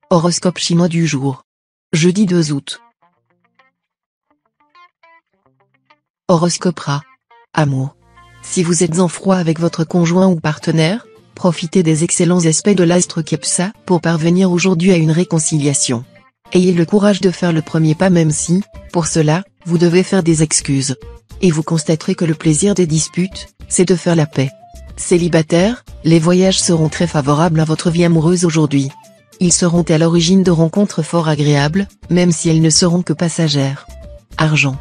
Horoscope chinois du jour. Jeudi 2 août. Horoscope Ra. Amour. Si vous êtes en froid avec votre conjoint ou partenaire, profitez des excellents aspects de l'astre Kepsa pour parvenir aujourd'hui à une réconciliation. Ayez le courage de faire le premier pas même si, pour cela, vous devez faire des excuses. Et vous constaterez que le plaisir des disputes, c'est de faire la paix. Célibataire, les voyages seront très favorables à votre vie amoureuse aujourd'hui. Ils seront à l'origine de rencontres fort agréables, même si elles ne seront que passagères. Argent.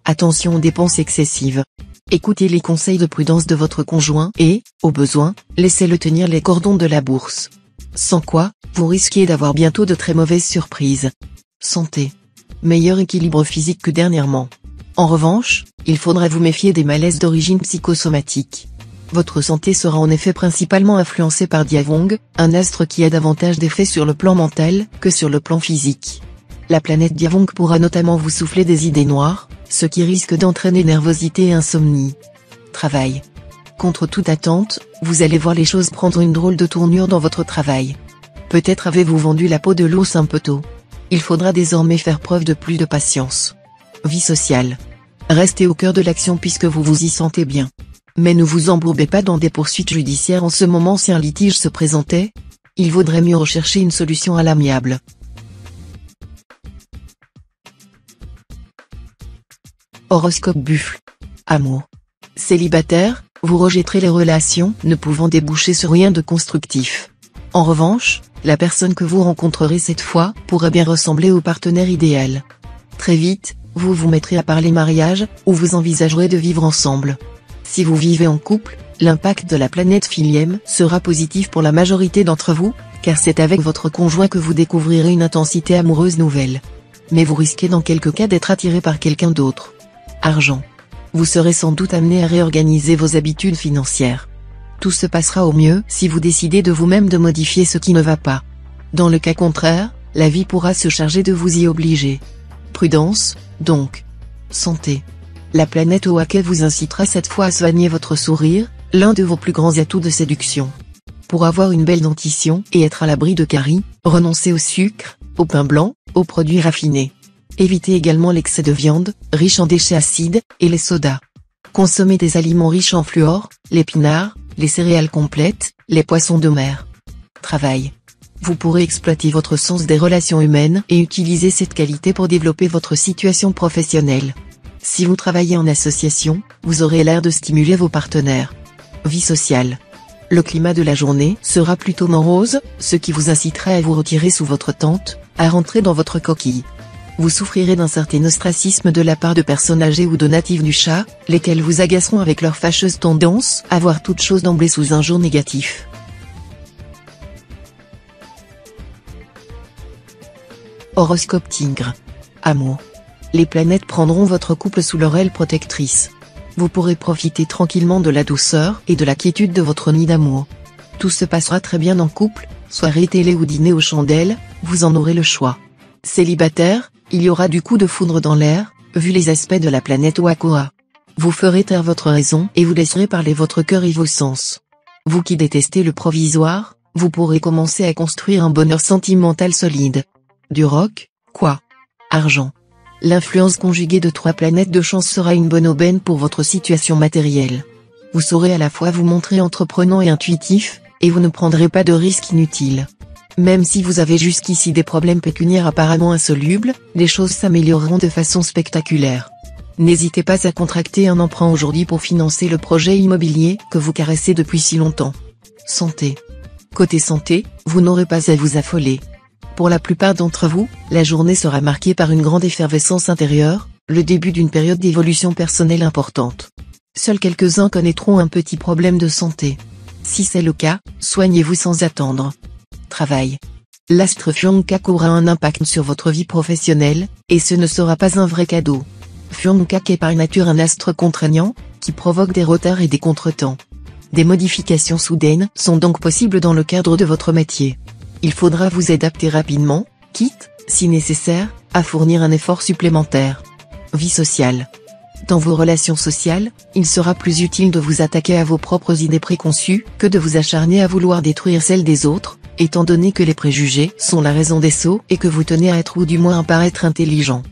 Attention aux dépenses excessives. Écoutez les conseils de prudence de votre conjoint et, au besoin, laissez-le tenir les cordons de la bourse. Sans quoi, vous risquez d'avoir bientôt de très mauvaises surprises. Santé. Meilleur équilibre physique que dernièrement. En revanche, il faudra vous méfier des malaises d'origine psychosomatique. Votre santé sera en effet principalement influencée par Diavong, un astre qui a davantage d'effets sur le plan mental que sur le plan physique. La planète Diavong pourra notamment vous souffler des idées noires, ce qui risque d'entraîner nervosité et insomnie. Travail. Contre toute attente, vous allez voir les choses prendre une drôle de tournure dans votre travail. Peut-être avez-vous vendu la peau de l'ours un peu tôt. Il faudra désormais faire preuve de plus de patience. Vie sociale. Restez au cœur de l'action puisque vous vous y sentez bien. Mais ne vous embourbez pas dans des poursuites judiciaires en ce moment si un litige se présentait. Il vaudrait mieux rechercher une solution à l'amiable. Horoscope Buffle. Amour. Célibataire, vous rejetterez les relations ne pouvant déboucher sur rien de constructif. En revanche, la personne que vous rencontrerez cette fois pourrait bien ressembler au partenaire idéal. Très vite, vous vous mettrez à parler mariage, ou vous envisagerez de vivre ensemble. Si vous vivez en couple, l'impact de la planète Philième sera positif pour la majorité d'entre vous, car c'est avec votre conjoint que vous découvrirez une intensité amoureuse nouvelle. Mais vous risquez dans quelques cas d'être attiré par quelqu'un d'autre. Argent. Vous serez sans doute amené à réorganiser vos habitudes financières. Tout se passera au mieux si vous décidez de vous-même de modifier ce qui ne va pas. Dans le cas contraire, la vie pourra se charger de vous y obliger. Prudence, donc. Santé. La planète Oake vous incitera cette fois à soigner votre sourire, l'un de vos plus grands atouts de séduction. Pour avoir une belle dentition et être à l'abri de caries, renoncez au sucre, au pain blanc, aux produits raffinés. Évitez également l'excès de viande, riche en déchets acides, et les sodas. Consommez des aliments riches en fluor, l'épinard, les céréales complètes, les poissons de mer. Travail. Vous pourrez exploiter votre sens des relations humaines et utiliser cette qualité pour développer votre situation professionnelle. Si vous travaillez en association, vous aurez l'air de stimuler vos partenaires. Vie sociale. Le climat de la journée sera plutôt morose, ce qui vous incitera à vous retirer sous votre tente, à rentrer dans votre coquille. Vous souffrirez d'un certain ostracisme de la part de personnes âgées ou de natifs du chat, lesquels vous agaceront avec leur fâcheuse tendance à voir toute chose d'emblée sous un jour négatif. Horoscope Tigre. Amour. Les planètes prendront votre couple sous leur aile protectrice. Vous pourrez profiter tranquillement de la douceur et de la quiétude de votre nid d'amour. Tout se passera très bien en couple, soirée télé ou dîner aux chandelles, vous en aurez le choix. Célibataire, il y aura du coup de foudre dans l'air, vu les aspects de la planète Wakoa. Vous ferez taire votre raison et vous laisserez parler votre cœur et vos sens. Vous qui détestez le provisoire, vous pourrez commencer à construire un bonheur sentimental solide. Du rock, quoi. Argent. L'influence conjuguée de 3 planètes de chance sera une bonne aubaine pour votre situation matérielle. Vous saurez à la fois vous montrer entreprenant et intuitif, et vous ne prendrez pas de risques inutiles. Même si vous avez jusqu'ici des problèmes pécuniaires apparemment insolubles, les choses s'amélioreront de façon spectaculaire. N'hésitez pas à contracter un emprunt aujourd'hui pour financer le projet immobilier que vous caressez depuis si longtemps. Santé. Côté santé, vous n'aurez pas à vous affoler. Pour la plupart d'entre vous, la journée sera marquée par une grande effervescence intérieure, le début d'une période d'évolution personnelle importante. Seuls quelques-uns connaîtront un petit problème de santé. Si c'est le cas, soignez-vous sans attendre. Travail. L'astre Fuangkak aura un impact sur votre vie professionnelle, et ce ne sera pas un vrai cadeau. Fuangkak est par nature un astre contraignant, qui provoque des retards et des contretemps. Des modifications soudaines sont donc possibles dans le cadre de votre métier. Il faudra vous adapter rapidement, quitte, si nécessaire, à fournir un effort supplémentaire. Vie sociale. Dans vos relations sociales, il sera plus utile de vous attaquer à vos propres idées préconçues que de vous acharner à vouloir détruire celles des autres, étant donné que les préjugés sont la raison des sots et que vous tenez à être ou du moins à paraître intelligent.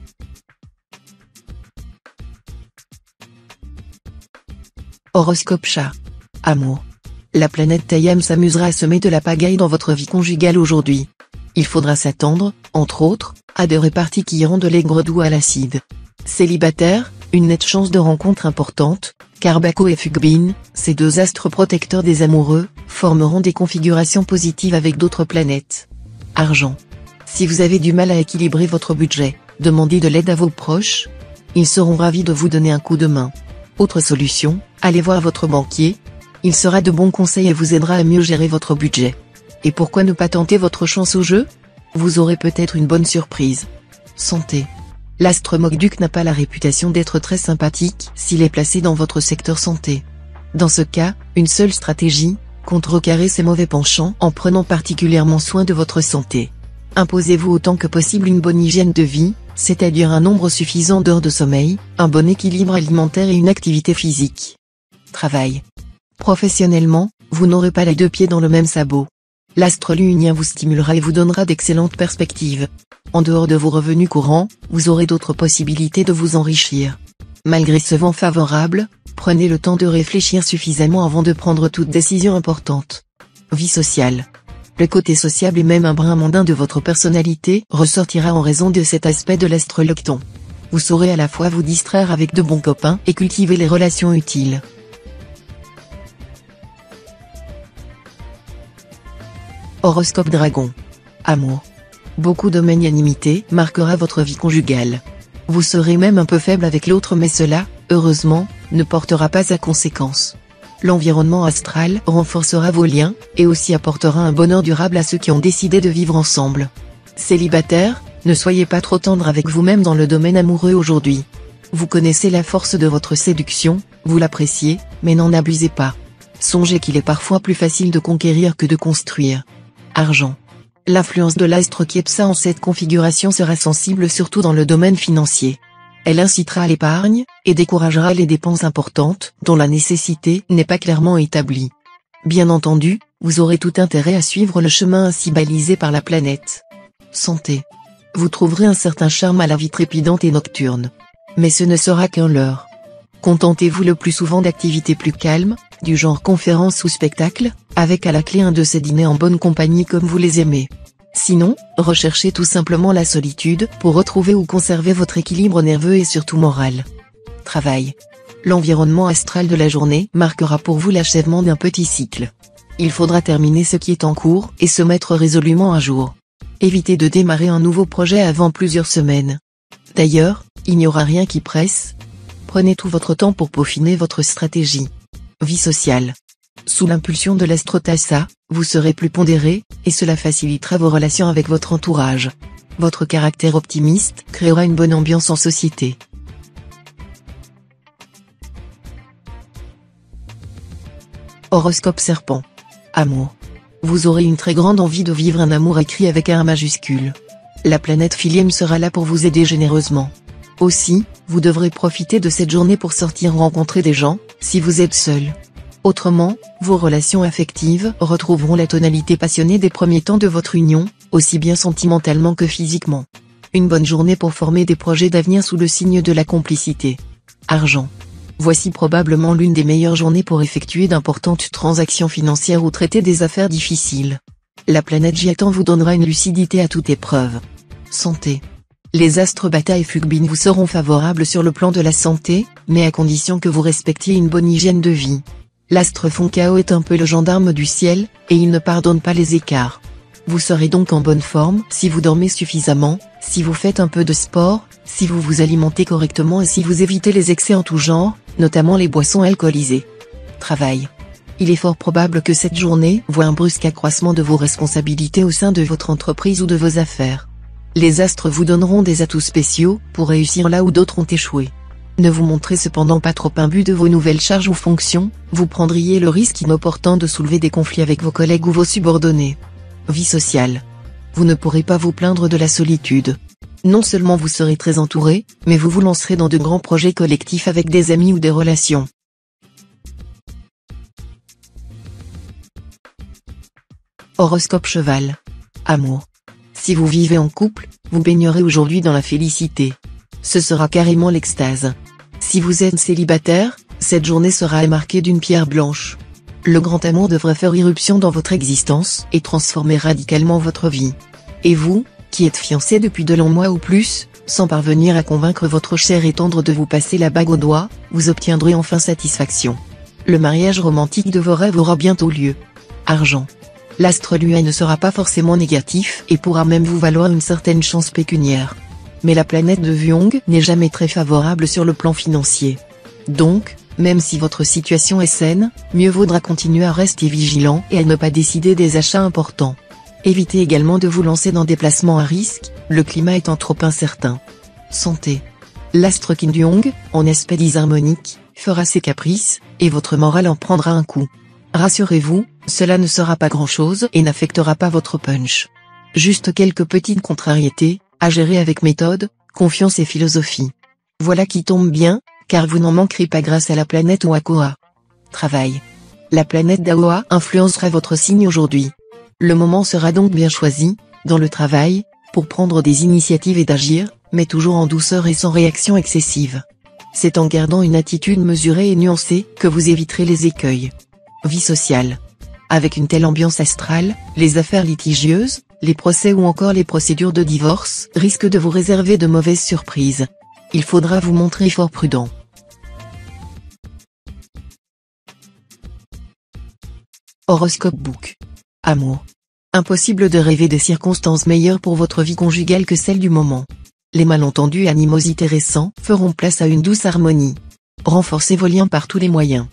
Horoscope chat. Amour. La planète Tayam s'amusera à semer de la pagaille dans votre vie conjugale aujourd'hui. Il faudra s'attendre, entre autres, à des réparties qui iront de l'aigre doux à l'acide. Célibataire, une nette chance de rencontre importante, car Baco et Fugbin, ces deux astres protecteurs des amoureux, formeront des configurations positives avec d'autres planètes. Argent. Si vous avez du mal à équilibrer votre budget, demandez de l'aide à vos proches. Ils seront ravis de vous donner un coup de main. Autre solution, allez voir votre banquier. Il sera de bons conseils et vous aidera à mieux gérer votre budget. Et pourquoi ne pas tenter votre chance au jeu? Vous aurez peut-être une bonne surprise. Santé. L'astre Mogduk n'a pas la réputation d'être très sympathique s'il est placé dans votre secteur santé. Dans ce cas, une seule stratégie, contrecarrer ces mauvais penchants en prenant particulièrement soin de votre santé. Imposez-vous autant que possible une bonne hygiène de vie, c'est-à-dire un nombre suffisant d'heures de sommeil, un bon équilibre alimentaire et une activité physique. Travail. Professionnellement, vous n'aurez pas les deux pieds dans le même sabot. L'astre luunien vous stimulera et vous donnera d'excellentes perspectives. En dehors de vos revenus courants, vous aurez d'autres possibilités de vous enrichir. Malgré ce vent favorable, prenez le temps de réfléchir suffisamment avant de prendre toute décision importante. Vie sociale. Le côté sociable et même un brin mondain de votre personnalité ressortira en raison de cet aspect de l'astre Locton. Vous saurez à la fois vous distraire avec de bons copains et cultiver les relations utiles. Horoscope Dragon. Amour. Beaucoup de magnanimité marquera votre vie conjugale. Vous serez même un peu faible avec l'autre mais cela, heureusement, ne portera pas à conséquence. L'environnement astral renforcera vos liens, et aussi apportera un bonheur durable à ceux qui ont décidé de vivre ensemble. Célibataire, ne soyez pas trop tendre avec vous-même dans le domaine amoureux aujourd'hui. Vous connaissez la force de votre séduction, vous l'appréciez, mais n'en abusez pas. Songez qu'il est parfois plus facile de conquérir que de construire. Argent. L'influence de l'astre Kiepsa en cette configuration sera sensible surtout dans le domaine financier. Elle incitera à l'épargne, et découragera les dépenses importantes, dont la nécessité n'est pas clairement établie. Bien entendu, vous aurez tout intérêt à suivre le chemin ainsi balisé par la planète. Santé. Vous trouverez un certain charme à la vie trépidante et nocturne. Mais ce ne sera qu'un leurre. Contentez-vous le plus souvent d'activités plus calmes, du genre conférence ou spectacle, avec à la clé un de ces dîners en bonne compagnie comme vous les aimez. Sinon, recherchez tout simplement la solitude pour retrouver ou conserver votre équilibre nerveux et surtout moral. Travail. L'environnement astral de la journée marquera pour vous l'achèvement d'un petit cycle. Il faudra terminer ce qui est en cours et se mettre résolument à jour. Évitez de démarrer un nouveau projet avant plusieurs semaines. D'ailleurs, il n'y aura rien qui presse. Prenez tout votre temps pour peaufiner votre stratégie. Vie sociale. Sous l'impulsion de l'astro-Tassa, vous serez plus pondéré, et cela facilitera vos relations avec votre entourage. Votre caractère optimiste créera une bonne ambiance en société. Horoscope Serpent. Amour. Vous aurez une très grande envie de vivre un amour écrit avec un A majuscule. La planète Philième sera là pour vous aider généreusement. Aussi, vous devrez profiter de cette journée pour sortir rencontrer des gens, si vous êtes seul. Autrement, vos relations affectives retrouveront la tonalité passionnée des premiers temps de votre union, aussi bien sentimentalement que physiquement. Une bonne journée pour former des projets d'avenir sous le signe de la complicité. Argent. Voici probablement l'une des meilleures journées pour effectuer d'importantes transactions financières ou traiter des affaires difficiles. La planète Giatan vous donnera une lucidité à toute épreuve. Santé. Les astres Bata et Fugbin vous seront favorables sur le plan de la santé, mais à condition que vous respectiez une bonne hygiène de vie. L'astre Fonkao est un peu le gendarme du ciel, et il ne pardonne pas les écarts. Vous serez donc en bonne forme si vous dormez suffisamment, si vous faites un peu de sport, si vous vous alimentez correctement et si vous évitez les excès en tout genre, notamment les boissons alcoolisées. Travail. Il est fort probable que cette journée voit un brusque accroissement de vos responsabilités au sein de votre entreprise ou de vos affaires. Les astres vous donneront des atouts spéciaux pour réussir là où d'autres ont échoué. Ne vous montrez cependant pas trop imbu de vos nouvelles charges ou fonctions, vous prendriez le risque inopportun de soulever des conflits avec vos collègues ou vos subordonnés. Vie sociale. Vous ne pourrez pas vous plaindre de la solitude. Non seulement vous serez très entouré, mais vous vous lancerez dans de grands projets collectifs avec des amis ou des relations. Horoscope Cheval. Amour. Si vous vivez en couple, vous baignerez aujourd'hui dans la félicité. Ce sera carrément l'extase. Si vous êtes célibataire, cette journée sera marquée d'une pierre blanche. Le grand amour devrait faire irruption dans votre existence et transformer radicalement votre vie. Et vous, qui êtes fiancé depuis de longs mois ou plus, sans parvenir à convaincre votre cher et tendre de vous passer la bague au doigt, vous obtiendrez enfin satisfaction. Le mariage romantique de vos rêves aura bientôt lieu. Argent. L'astre lui ne sera pas forcément négatif et pourra même vous valoir une certaine chance pécuniaire. Mais la planète de Vyong n'est jamais très favorable sur le plan financier. Donc, même si votre situation est saine, mieux vaudra continuer à rester vigilant et à ne pas décider des achats importants. Évitez également de vous lancer dans des placements à risque, le climat étant trop incertain. Santé. L'astre Kim Jong, en aspect disharmonique, fera ses caprices, et votre morale en prendra un coup. Rassurez-vous, cela ne sera pas grand-chose et n'affectera pas votre punch. Juste quelques petites contrariétés, à gérer avec méthode, confiance et philosophie. Voilà qui tombe bien, car vous n'en manquerez pas grâce à la planète Oakoa. Travail. La planète d'Aoa influencera votre signe aujourd'hui. Le moment sera donc bien choisi, dans le travail, pour prendre des initiatives et d'agir, mais toujours en douceur et sans réaction excessive. C'est en gardant une attitude mesurée et nuancée que vous éviterez les écueils. Vie sociale. Avec une telle ambiance astrale, les affaires litigieuses, les procès ou encore les procédures de divorce risquent de vous réserver de mauvaises surprises. Il faudra vous montrer fort prudent. Horoscope Book. Amour. Impossible de rêver de circonstances meilleures pour votre vie conjugale que celle du moment. Les malentendus et animosités récents feront place à une douce harmonie. Renforcez vos liens par tous les moyens.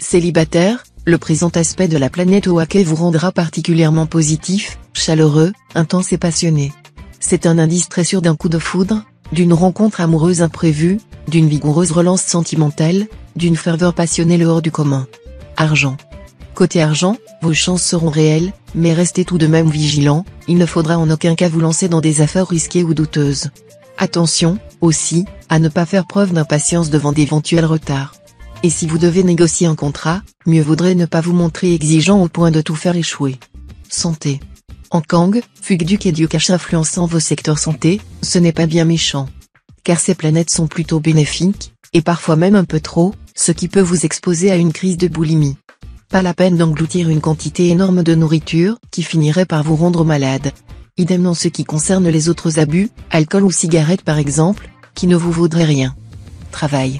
Célibataire, le présent aspect de la planète Oake vous rendra particulièrement positif, chaleureux, intense et passionné. C'est un indice très sûr d'un coup de foudre, d'une rencontre amoureuse imprévue, d'une vigoureuse relance sentimentale, d'une ferveur passionnelle hors du commun. Argent. Côté argent, vos chances seront réelles, mais restez tout de même vigilant, il ne faudra en aucun cas vous lancer dans des affaires risquées ou douteuses. Attention, aussi, à ne pas faire preuve d'impatience devant d'éventuels retards. Et si vous devez négocier un contrat, mieux vaudrait ne pas vous montrer exigeant au point de tout faire échouer. Santé. En Kang, Fugduc et Diukash influençant vos secteurs santé, ce n'est pas bien méchant. Car ces planètes sont plutôt bénéfiques, et parfois même un peu trop, ce qui peut vous exposer à une crise de boulimie. Pas la peine d'engloutir une quantité énorme de nourriture, qui finirait par vous rendre malade. Idem dans ce qui concerne les autres abus, alcool ou cigarettes par exemple, qui ne vous vaudraient rien. Travail.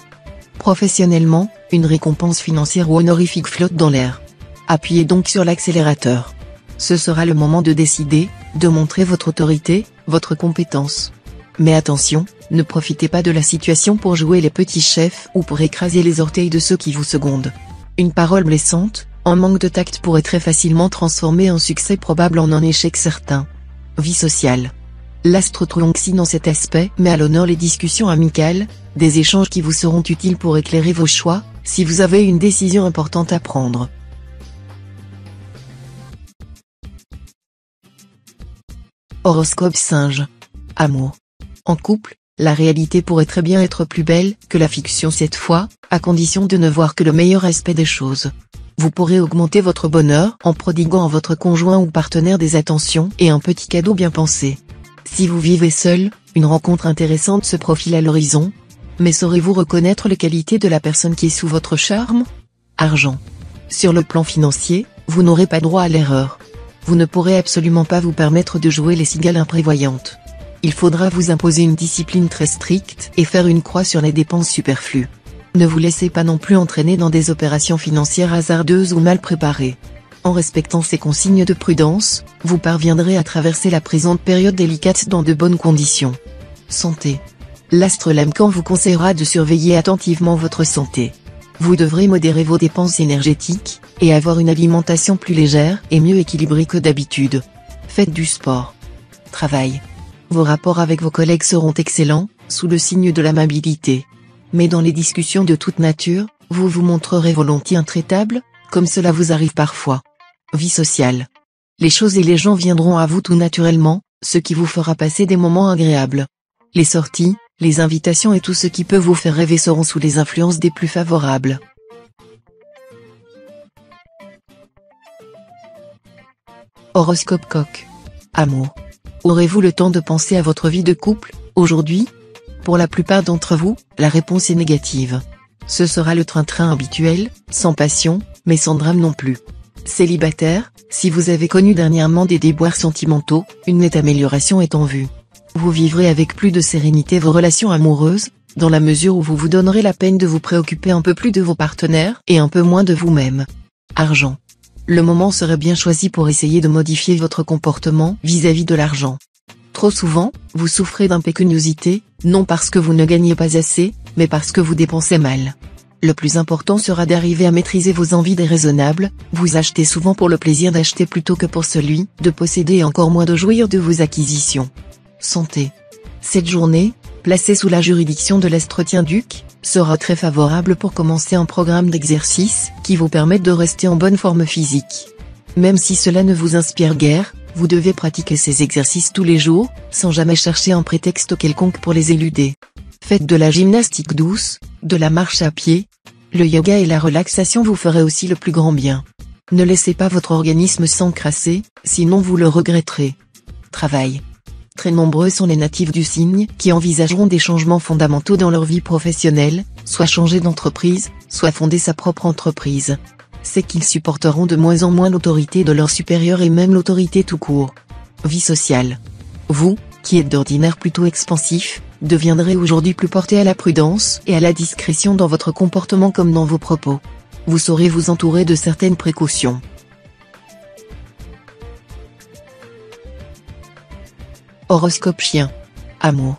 Professionnellement, une récompense financière ou honorifique flotte dans l'air. Appuyez donc sur l'accélérateur. Ce sera le moment de décider, de montrer votre autorité, votre compétence. Mais attention, ne profitez pas de la situation pour jouer les petits chefs ou pour écraser les orteils de ceux qui vous secondent. Une parole blessante, en manque de tact pourrait très facilement transformer un succès probable en un échec certain. Vie sociale. L'astre Truongxi dans cet aspect met à l'honneur les discussions amicales, des échanges qui vous seront utiles pour éclairer vos choix, si vous avez une décision importante à prendre. Horoscope Singe. Amour. En couple, la réalité pourrait très bien être plus belle que la fiction cette fois, à condition de ne voir que le meilleur aspect des choses. Vous pourrez augmenter votre bonheur en prodiguant à votre conjoint ou partenaire des attentions et un petit cadeau bien pensé. Si vous vivez seul, une rencontre intéressante se profile à l'horizon. Mais saurez-vous reconnaître les qualités de la personne qui est sous votre charme? Argent. Sur le plan financier, vous n'aurez pas droit à l'erreur. Vous ne pourrez absolument pas vous permettre de jouer les cigales imprévoyantes. Il faudra vous imposer une discipline très stricte et faire une croix sur les dépenses superflues. Ne vous laissez pas non plus entraîner dans des opérations financières hasardeuses ou mal préparées. En respectant ces consignes de prudence, vous parviendrez à traverser la présente période délicate dans de bonnes conditions. Santé. L'astre Lamcan vous conseillera de surveiller attentivement votre santé. Vous devrez modérer vos dépenses énergétiques, et avoir une alimentation plus légère et mieux équilibrée que d'habitude. Faites du sport. Travail. Vos rapports avec vos collègues seront excellents, sous le signe de l'amabilité. Mais dans les discussions de toute nature, vous vous montrerez volontiers intraitable, comme cela vous arrive parfois. Vie sociale. Les choses et les gens viendront à vous tout naturellement, ce qui vous fera passer des moments agréables. Les sorties, les invitations et tout ce qui peut vous faire rêver seront sous les influences des plus favorables. Horoscope Coq. Amour. Aurez-vous le temps de penser à votre vie de couple, aujourd'hui? Pour la plupart d'entre vous, la réponse est négative. Ce sera le train-train habituel, sans passion, mais sans drame non plus. Célibataire, si vous avez connu dernièrement des déboires sentimentaux, une nette amélioration est en vue. Vous vivrez avec plus de sérénité vos relations amoureuses, dans la mesure où vous vous donnerez la peine de vous préoccuper un peu plus de vos partenaires et un peu moins de vous-même. Argent. Le moment serait bien choisi pour essayer de modifier votre comportement vis-à-vis de l'argent. Trop souvent, vous souffrez d'impécuniosité, non parce que vous ne gagnez pas assez, mais parce que vous dépensez mal. Le plus important sera d'arriver à maîtriser vos envies déraisonnables, vous achetez souvent pour le plaisir d'acheter plutôt que pour celui de posséder et encore moins de jouir de vos acquisitions. Santé. Cette journée, placée sous la juridiction de l'Astretien-Duc, sera très favorable pour commencer un programme d'exercice qui vous permette de rester en bonne forme physique. Même si cela ne vous inspire guère, vous devez pratiquer ces exercices tous les jours, sans jamais chercher un prétexte quelconque pour les éluder. Faites de la gymnastique douce, de la marche à pied. Le yoga et la relaxation vous feraient aussi le plus grand bien. Ne laissez pas votre organisme s'encrasser, sinon vous le regretterez. Travail. Très nombreux sont les natifs du signe qui envisageront des changements fondamentaux dans leur vie professionnelle, soit changer d'entreprise, soit fonder sa propre entreprise. C'est qu'ils supporteront de moins en moins l'autorité de leurs supérieurs et même l'autorité tout court. Vie sociale. Vous, qui êtes d'ordinaire plutôt expansif, deviendrez aujourd'hui plus porté à la prudence et à la discrétion dans votre comportement comme dans vos propos. Vous saurez vous entourer de certaines précautions. Horoscope chien. Amour.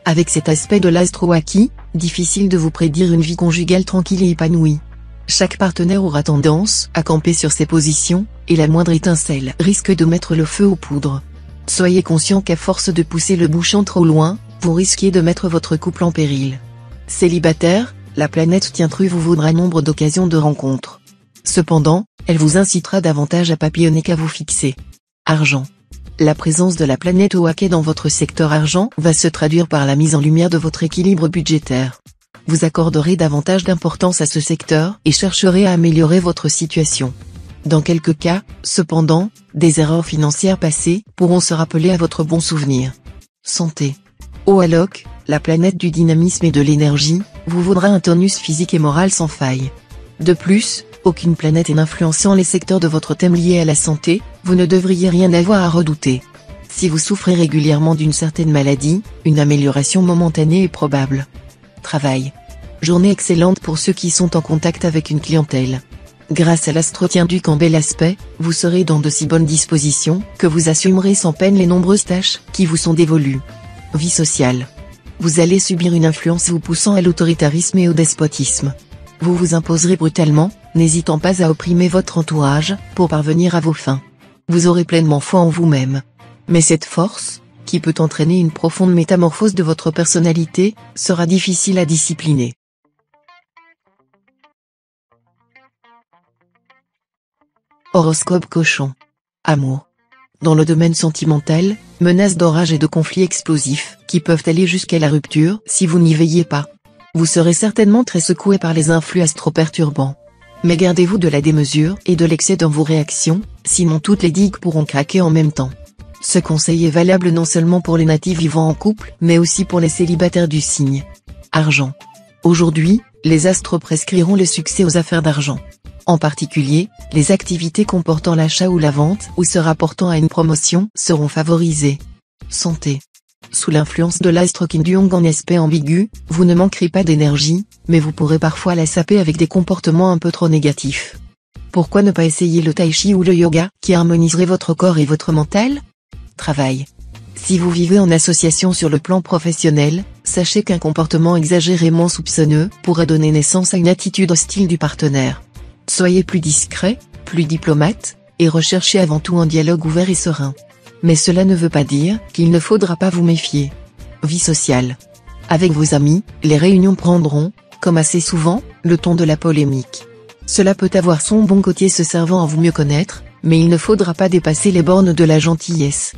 Avec cet aspect de l'astro-acquis, difficile de vous prédire une vie conjugale tranquille et épanouie. Chaque partenaire aura tendance à camper sur ses positions, et la moindre étincelle risque de mettre le feu aux poudres. Soyez conscient qu'à force de pousser le bouchon trop loin, vous risquez de mettre votre couple en péril. Célibataire, la planète Tientru vous vaudra nombre d'occasions de rencontres. Cependant, elle vous incitera davantage à papillonner qu'à vous fixer. Argent. La présence de la planète Oaké dans votre secteur argent va se traduire par la mise en lumière de votre équilibre budgétaire. Vous accorderez davantage d'importance à ce secteur et chercherez à améliorer votre situation. Dans quelques cas, cependant, des erreurs financières passées pourront se rappeler à votre bon souvenir. Santé. Oalok, la planète du dynamisme et de l'énergie, vous vaudra un tonus physique et moral sans faille. De plus, aucune planète n'influençant les secteurs de votre thème liés à la santé, vous ne devriez rien avoir à redouter. Si vous souffrez régulièrement d'une certaine maladie, une amélioration momentanée est probable. Travail. Journée excellente pour ceux qui sont en contact avec une clientèle. Grâce à l'Astretien-Duc en bel aspect, vous serez dans de si bonnes dispositions que vous assumerez sans peine les nombreuses tâches qui vous sont dévolues. Vie sociale. Vous allez subir une influence vous poussant à l'autoritarisme et au despotisme. Vous vous imposerez brutalement, n'hésitant pas à opprimer votre entourage, pour parvenir à vos fins. Vous aurez pleinement foi en vous-même. Mais cette force, qui peut entraîner une profonde métamorphose de votre personnalité, sera difficile à discipliner. Horoscope cochon. Amour. Dans le domaine sentimental, menaces d'orage et de conflits explosifs, qui peuvent aller jusqu'à la rupture si vous n'y veillez pas. Vous serez certainement très secoué par les influx astro-perturbants. Mais gardez-vous de la démesure et de l'excès dans vos réactions, sinon toutes les digues pourront craquer en même temps. Ce conseil est valable non seulement pour les natifs vivant en couple, mais aussi pour les célibataires du signe. Argent. Aujourd'hui, les astres prescriront le succès aux affaires d'argent. En particulier, les activités comportant l'achat ou la vente ou se rapportant à une promotion seront favorisées. Santé. Sous l'influence de l'astre Kin-Duong en aspect ambigu, vous ne manquerez pas d'énergie, mais vous pourrez parfois la saper avec des comportements un peu trop négatifs. Pourquoi ne pas essayer le tai chi ou le yoga, qui harmoniserait votre corps et votre mental? Travail. Si vous vivez en association sur le plan professionnel, sachez qu'un comportement exagérément soupçonneux pourrait donner naissance à une attitude hostile du partenaire. Soyez plus discret, plus diplomate, et recherchez avant tout un dialogue ouvert et serein. Mais cela ne veut pas dire qu'il ne faudra pas vous méfier. Vie sociale. Avec vos amis, les réunions prendront, comme assez souvent, le ton de la polémique. Cela peut avoir son bon côté se servant à vous mieux connaître, mais il ne faudra pas dépasser les bornes de la gentillesse.